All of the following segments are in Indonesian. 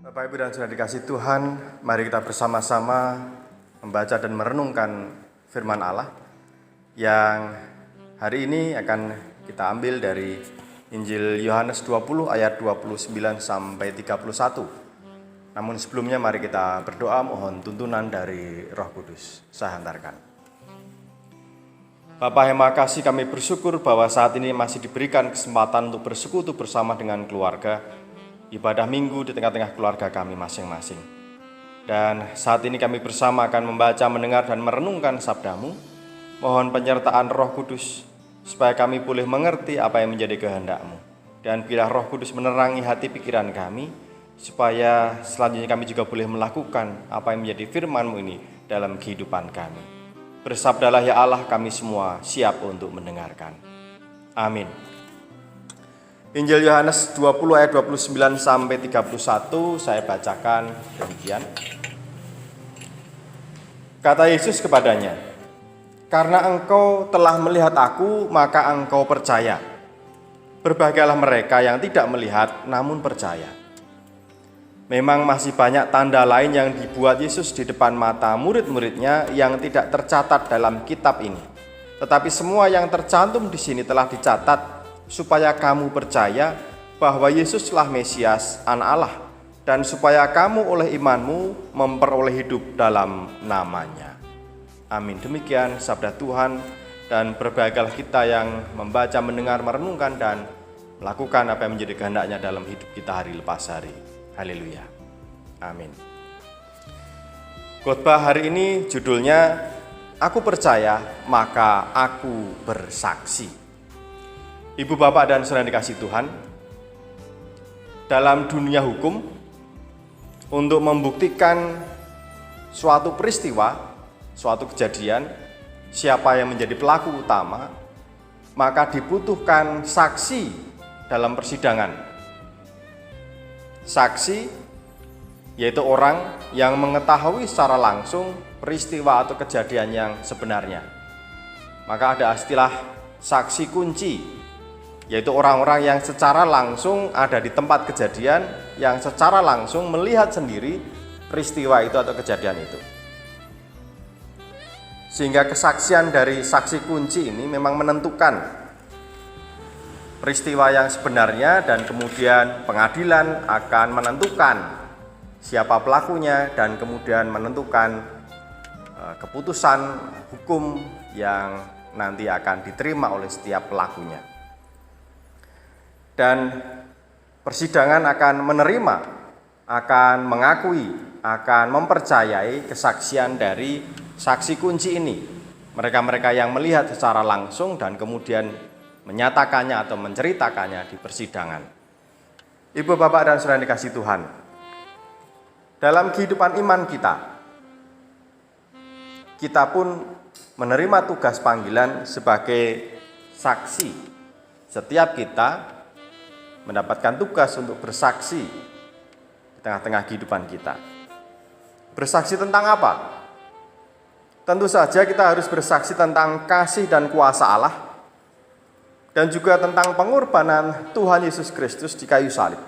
Bapak Ibu dan Saudara dikasih Tuhan, mari kita bersama-sama membaca dan merenungkan firman Allah yang hari ini akan kita ambil dari Injil Yohanes 20 ayat 29 sampai 31. Namun sebelumnya mari kita berdoa mohon tuntunan dari Roh Kudus. Saya hantarkan. Bapa yang Maha Kasih, kami bersyukur bahwa saat ini masih diberikan kesempatan untuk bersekutu bersama dengan keluarga, ibadah minggu di tengah-tengah keluarga kami masing-masing. Dan saat ini kami bersama akan membaca, mendengar, dan merenungkan sabda-Mu. Mohon penyertaan Roh Kudus, supaya kami boleh mengerti apa yang menjadi kehendak-Mu. Dan biarlah Roh Kudus menerangi hati pikiran kami, supaya selanjutnya kami juga boleh melakukan apa yang menjadi firman-Mu ini dalam kehidupan kami. Bersabdalah ya Allah, kami semua siap untuk mendengarkan. Amin. Injil Yohanes 20 ayat 29 sampai 31 saya bacakan demikian. Kata Yesus kepadanya, "Karena engkau telah melihat aku, maka engkau percaya. Berbahagialah mereka yang tidak melihat namun percaya." Memang masih banyak tanda lain yang dibuat Yesus di depan mata murid-muridnya yang tidak tercatat dalam kitab ini. Tetapi semua yang tercantum di sini telah dicatat supaya kamu percaya bahwa Yesuslah Mesias, Anak Allah, dan supaya kamu oleh imanmu memperoleh hidup dalam namanya. Amin. Demikian sabda Tuhan, dan berbahagialah kita yang membaca, mendengar, merenungkan, dan melakukan apa yang menjadi kehendaknya dalam hidup kita hari lepas hari. Haleluya. Amin. Khotbah hari ini judulnya, Aku Percaya Maka Aku Bersaksi. Ibu, bapak, dan saudara dikasih Tuhan, dalam dunia hukum, untuk membuktikan suatu peristiwa, suatu kejadian, siapa yang menjadi pelaku utama, maka dibutuhkan saksi dalam persidangan. Saksi yaitu orang yang mengetahui secara langsung peristiwa atau kejadian yang sebenarnya. Maka ada istilah saksi kunci, yaitu orang-orang yang secara langsung ada di tempat kejadian, yang secara langsung melihat sendiri peristiwa itu atau kejadian itu. Sehingga kesaksian dari saksi kunci ini memang menentukan peristiwa yang sebenarnya, dan kemudian pengadilan akan menentukan siapa pelakunya dan kemudian menentukan keputusan hukum yang nanti akan diterima oleh setiap pelakunya. Dan persidangan akan menerima, akan mengakui, akan mempercayai kesaksian dari saksi kunci ini. Mereka-mereka yang melihat secara langsung dan kemudian menyatakannya atau menceritakannya di persidangan. Ibu, bapak, dan saudara dikasih Tuhan, dalam kehidupan iman kita pun menerima tugas panggilan sebagai saksi. Setiap kita mendapatkan tugas untuk bersaksi di tengah-tengah kehidupan kita. Bersaksi tentang apa? Tentu saja kita harus bersaksi tentang kasih dan kuasa Allah, dan juga tentang pengorbanan Tuhan Yesus Kristus di kayu salib.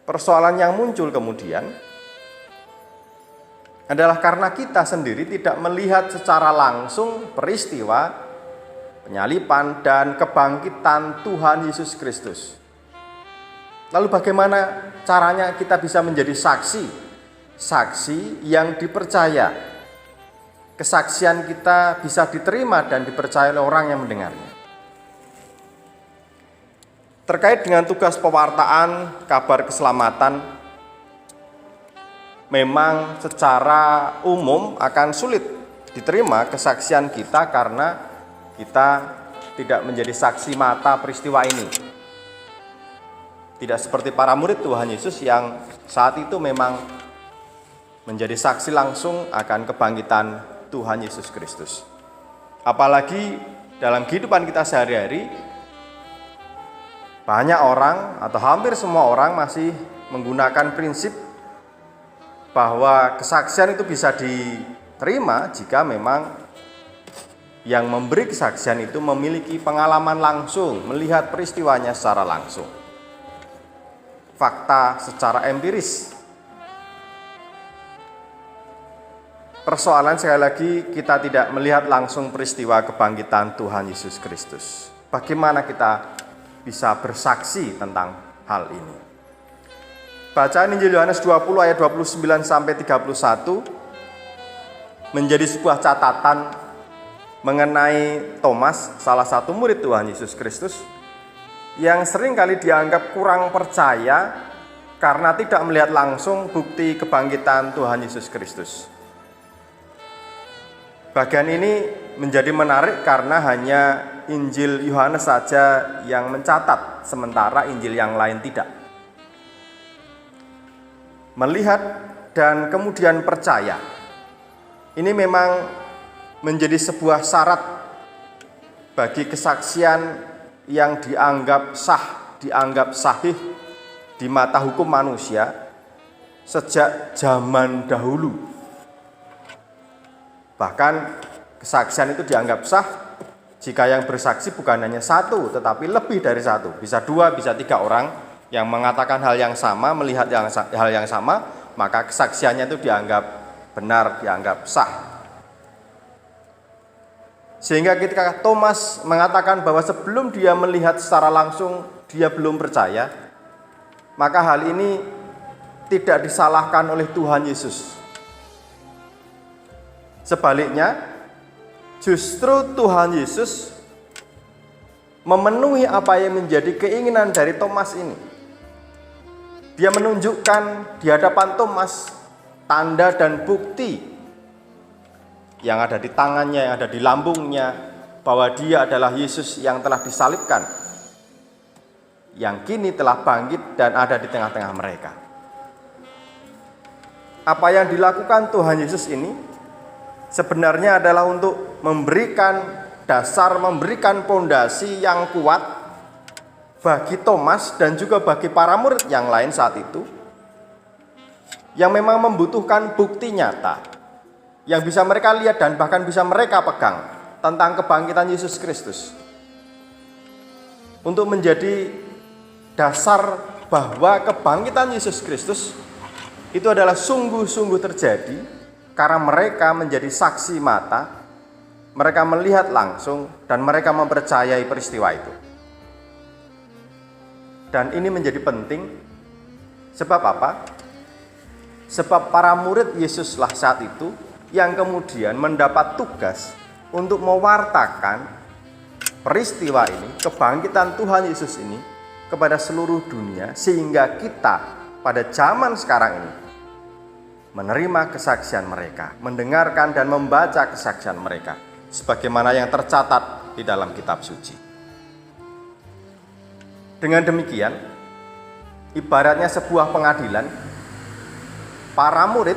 Persoalan yang muncul kemudian adalah karena kita sendiri tidak melihat secara langsung peristiwa penyaliban dan kebangkitan Tuhan Yesus Kristus. Lalu bagaimana caranya kita bisa menjadi saksi? Saksi yang dipercaya. Kesaksian kita bisa diterima dan dipercaya oleh orang yang mendengarnya. Terkait dengan tugas pewartaan kabar keselamatan, memang secara umum akan sulit diterima kesaksian kita karena kita tidak menjadi saksi mata peristiwa ini. Tidak seperti para murid Tuhan Yesus yang saat itu memang menjadi saksi langsung akan kebangkitan Tuhan Yesus Kristus. Apalagi dalam kehidupan kita sehari-hari, banyak orang atau hampir semua orang masih menggunakan prinsip bahwa kesaksian itu bisa diterima jika memang yang memberi kesaksian itu memiliki pengalaman langsung, melihat peristiwanya secara langsung. fakta secara empiris. Persoalan sekali lagi, kita tidak melihat langsung peristiwa kebangkitan Tuhan Yesus Kristus. Bagaimana kita bisa bersaksi tentang hal ini? Bacaan Injil Yohanes 20 ayat 29 sampai 31 menjadi sebuah catatan mengenai Thomas, salah satu murid Tuhan Yesus Kristus, yang seringkali dianggap kurang percaya karena tidak melihat langsung bukti kebangkitan Tuhan Yesus Kristus. Bagian ini menjadi menarik karena hanya Injil Yohanes saja yang mencatat, sementara Injil yang lain tidak. Melihat dan kemudian percaya, ini memang menjadi sebuah syarat bagi kesaksian yang dianggap sah, dianggap sahih di mata hukum manusia sejak zaman dahulu. Bahkan kesaksian itu dianggap sah jika yang bersaksi bukan hanya satu, tetapi lebih dari satu. Bisa dua, bisa tiga orang yang mengatakan hal yang sama, melihat hal yang sama, maka kesaksiannya itu dianggap benar, dianggap sah. Sehingga ketika Thomas mengatakan bahwa sebelum dia melihat secara langsung, dia belum percaya, maka hal ini tidak disalahkan oleh Tuhan Yesus. Sebaliknya, justru Tuhan Yesus memenuhi apa yang menjadi keinginan dari Thomas ini. Dia menunjukkan di hadapan Thomas tanda dan bukti yang ada di tangannya, yang ada di lambungnya, bahwa dia adalah Yesus yang telah disalibkan, yang kini telah bangkit dan ada di tengah-tengah mereka. Apa yang dilakukan Tuhan Yesus ini sebenarnya adalah untuk memberikan dasar, memberikan pondasi yang kuat bagi Thomas dan juga bagi para murid yang lain saat itu, yang memang membutuhkan bukti nyata yang bisa mereka lihat dan bahkan bisa mereka pegang tentang kebangkitan Yesus Kristus, untuk menjadi dasar bahwa kebangkitan Yesus Kristus itu adalah sungguh-sungguh terjadi. Karena mereka menjadi saksi mata, mereka melihat langsung, dan mereka mempercayai peristiwa itu. Dan ini menjadi penting, sebab apa? Sebab para murid Yesuslah saat itu yang kemudian mendapat tugas untuk mewartakan peristiwa ini, kebangkitan Tuhan Yesus ini, kepada seluruh dunia, sehingga kita pada zaman sekarang ini menerima kesaksian mereka, mendengarkan dan membaca kesaksian mereka, sebagaimana yang tercatat di dalam kitab suci. Dengan demikian, ibaratnya sebuah pengadilan, para murid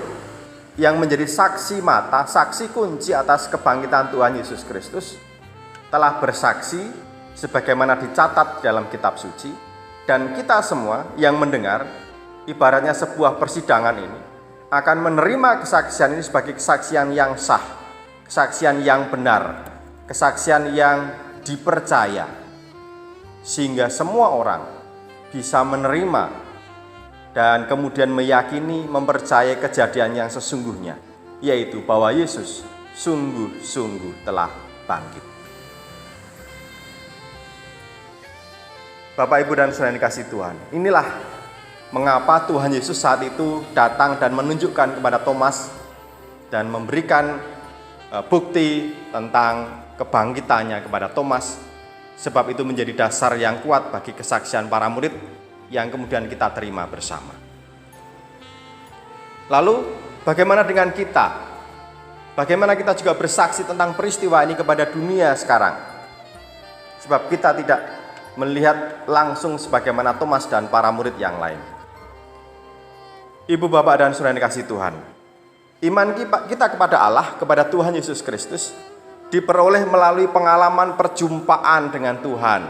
yang menjadi saksi mata, saksi kunci atas kebangkitan Tuhan Yesus Kristus, telah bersaksi sebagaimana dicatat dalam kitab suci, dan kita semua yang mendengar, ibaratnya sebuah persidangan ini, akan menerima kesaksian ini sebagai kesaksian yang sah, kesaksian yang benar, kesaksian yang dipercaya, sehingga semua orang bisa menerima dan kemudian meyakini, mempercayai kejadian yang sesungguhnya, yaitu bahwa Yesus sungguh-sungguh telah bangkit. Bapak, Ibu, dan saudara yang dikasihi Tuhan, inilah mengapa Tuhan Yesus saat itu datang dan menunjukkan kepada Thomas dan memberikan bukti tentang kebangkitannya kepada Thomas, sebab itu menjadi dasar yang kuat bagi kesaksian para murid yang kemudian kita terima bersama. Lalu bagaimana dengan kita? Bagaimana kita juga bersaksi tentang peristiwa ini kepada dunia sekarang? Sebab kita tidak melihat langsung sebagaimana Thomas dan para murid yang lain. Ibu, bapak, dan saudara yang dikasihi Tuhan, iman kita kepada Allah, kepada Tuhan Yesus Kristus, diperoleh melalui pengalaman perjumpaan dengan Tuhan.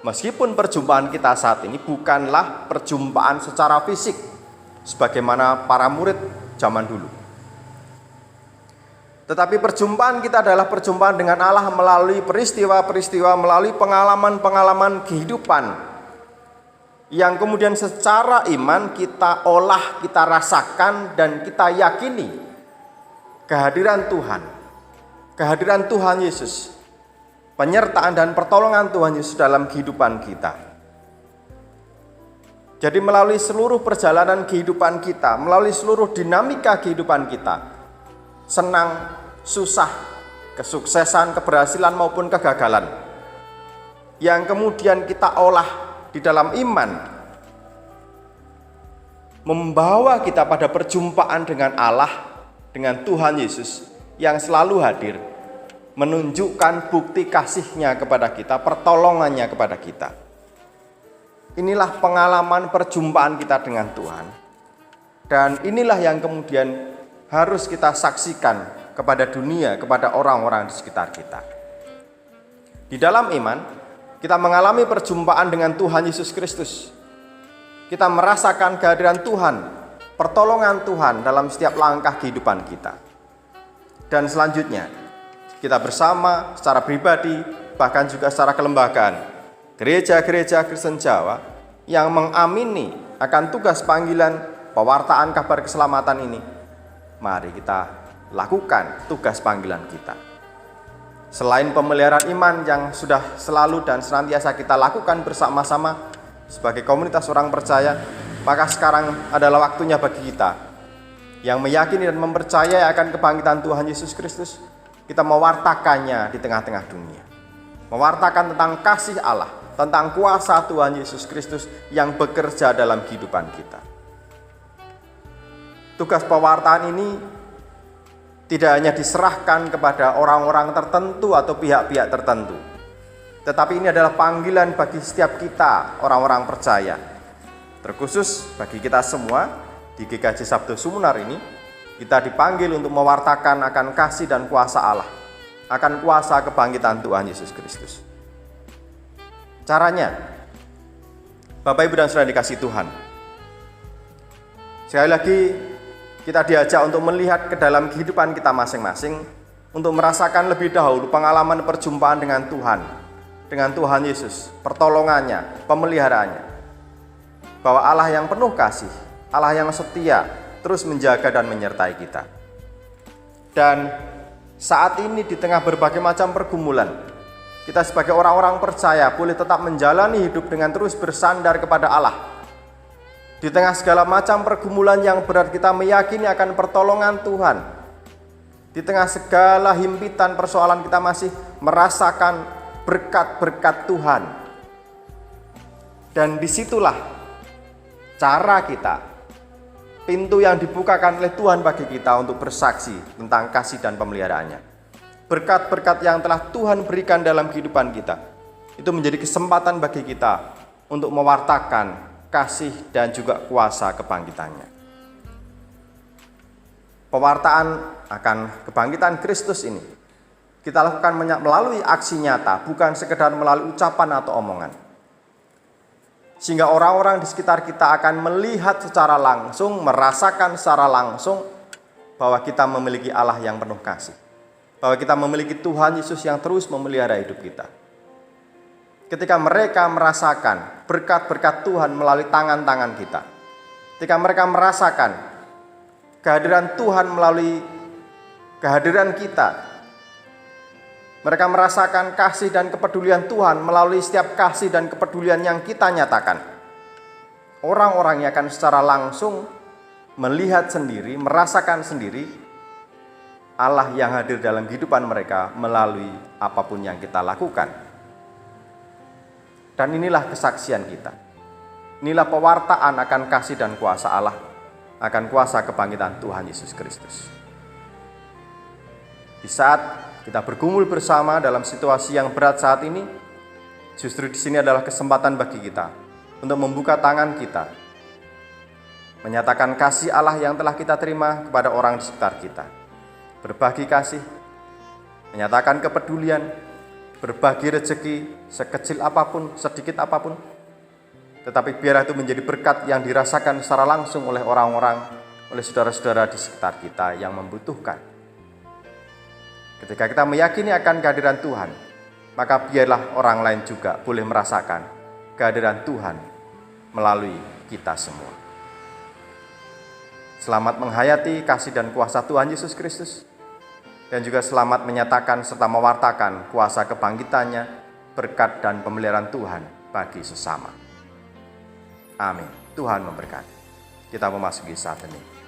Meskipun perjumpaan kita saat ini bukanlah perjumpaan secara fisik, sebagaimana para murid zaman dulu. Tetapi perjumpaan kita adalah perjumpaan dengan Allah melalui peristiwa-peristiwa, melalui pengalaman-pengalaman kehidupan yang kemudian secara iman kita olah, kita rasakan, dan kita yakini kehadiran Tuhan Yesus, penyertaan dan pertolongan Tuhan Yesus dalam kehidupan kita. Jadi melalui seluruh perjalanan kehidupan kita, melalui seluruh dinamika kehidupan kita, senang, susah, kesuksesan, keberhasilan maupun kegagalan, yang kemudian kita olah di dalam iman, membawa kita pada perjumpaan dengan Allah, dengan Tuhan Yesus yang selalu hadir, menunjukkan bukti kasih-Nya kepada kita, pertolongannya kepada kita. Inilah pengalaman perjumpaan kita dengan Tuhan. Dan inilah yang kemudian harus kita saksikan kepada dunia, kepada orang-orang di sekitar kita. Di dalam iman, kita mengalami perjumpaan dengan Tuhan Yesus Kristus. Kita merasakan kehadiran Tuhan, pertolongan Tuhan dalam setiap langkah kehidupan kita. Dan selanjutnya, kita bersama secara pribadi, bahkan juga secara kelembagaan, gereja-gereja Kristen Jawa yang mengamini akan tugas panggilan pewartaan kabar keselamatan ini, mari kita lakukan tugas panggilan kita. Selain pemeliharaan iman yang sudah selalu dan senantiasa kita lakukan bersama-sama sebagai komunitas orang percaya, maka sekarang adalah waktunya bagi kita yang meyakini dan mempercayai akan kebangkitan Tuhan Yesus Kristus, kita mewartakannya di tengah-tengah dunia. Mewartakan tentang kasih Allah, tentang kuasa Tuhan Yesus Kristus yang bekerja dalam kehidupan kita. Tugas pewartaan ini tidak hanya diserahkan kepada orang-orang tertentu atau pihak-pihak tertentu, tetapi ini adalah panggilan bagi setiap kita, orang-orang percaya. Terkhusus bagi kita semua di GKJ Sabdo Sumunar ini, kita dipanggil untuk mewartakan akan kasih dan kuasa Allah, akan kuasa kebangkitan Tuhan Yesus Kristus. Caranya, Bapak Ibu dan Saudara dikasih Tuhan, sekali lagi kita diajak untuk melihat ke dalam kehidupan kita masing-masing, untuk merasakan lebih dahulu pengalaman perjumpaan dengan Tuhan Yesus, pertolongannya, pemeliharaannya. Bahwa Allah yang penuh kasih, Allah yang setia, terus menjaga dan menyertai kita. Dan saat ini di tengah berbagai macam pergumulan, kita sebagai orang-orang percaya boleh tetap menjalani hidup dengan terus bersandar kepada Allah. Di tengah segala macam pergumulan yang berat, kita meyakini akan pertolongan Tuhan. Di tengah segala himpitan persoalan, kita masih merasakan berkat-berkat Tuhan. Dan disitulah cara kita, pintu yang dibukakan oleh Tuhan bagi kita untuk bersaksi tentang kasih dan pemeliharaannya. Berkat-berkat yang telah Tuhan berikan dalam kehidupan kita, itu menjadi kesempatan bagi kita untuk mewartakan kasih dan juga kuasa kebangkitannya. Pewartaan akan kebangkitan Kristus ini kita lakukan melalui aksi nyata, bukan sekedar melalui ucapan atau omongan. Sehingga orang-orang di sekitar kita akan melihat secara langsung, merasakan secara langsung bahwa kita memiliki Allah yang penuh kasih, bahwa kita memiliki Tuhan Yesus yang terus memelihara hidup kita. Ketika mereka merasakan berkat-berkat Tuhan melalui tangan-tangan kita, ketika mereka merasakan kehadiran Tuhan melalui kehadiran kita, mereka merasakan kasih dan kepedulian Tuhan melalui setiap kasih dan kepedulian yang kita nyatakan, orang-orang yang akan secara langsung melihat sendiri, merasakan sendiri Allah yang hadir dalam kehidupan mereka melalui apapun yang kita lakukan. Dan inilah kesaksian kita. Inilah pewartaan akan kasih dan kuasa Allah, akan kuasa kebangkitan Tuhan Yesus Kristus. Di saat kita bergumul bersama dalam situasi yang berat saat ini, justru di sini adalah kesempatan bagi kita untuk membuka tangan kita, menyatakan kasih Allah yang telah kita terima kepada orang di sekitar kita. Berbagi kasih, menyatakan kepedulian, berbagi rezeki sekecil apapun, sedikit apapun, tetapi biar itu menjadi berkat yang dirasakan secara langsung oleh orang-orang, oleh saudara-saudara di sekitar kita yang membutuhkan. Ketika kita meyakini akan kehadiran Tuhan, maka biarlah orang lain juga boleh merasakan kehadiran Tuhan melalui kita semua. Selamat menghayati kasih dan kuasa Tuhan Yesus Kristus, dan juga selamat menyatakan serta mewartakan kuasa kebangkitannya, berkat dan pemeliharaan Tuhan bagi sesama. Amin. Tuhan memberkati. Kita memasuki saat ini.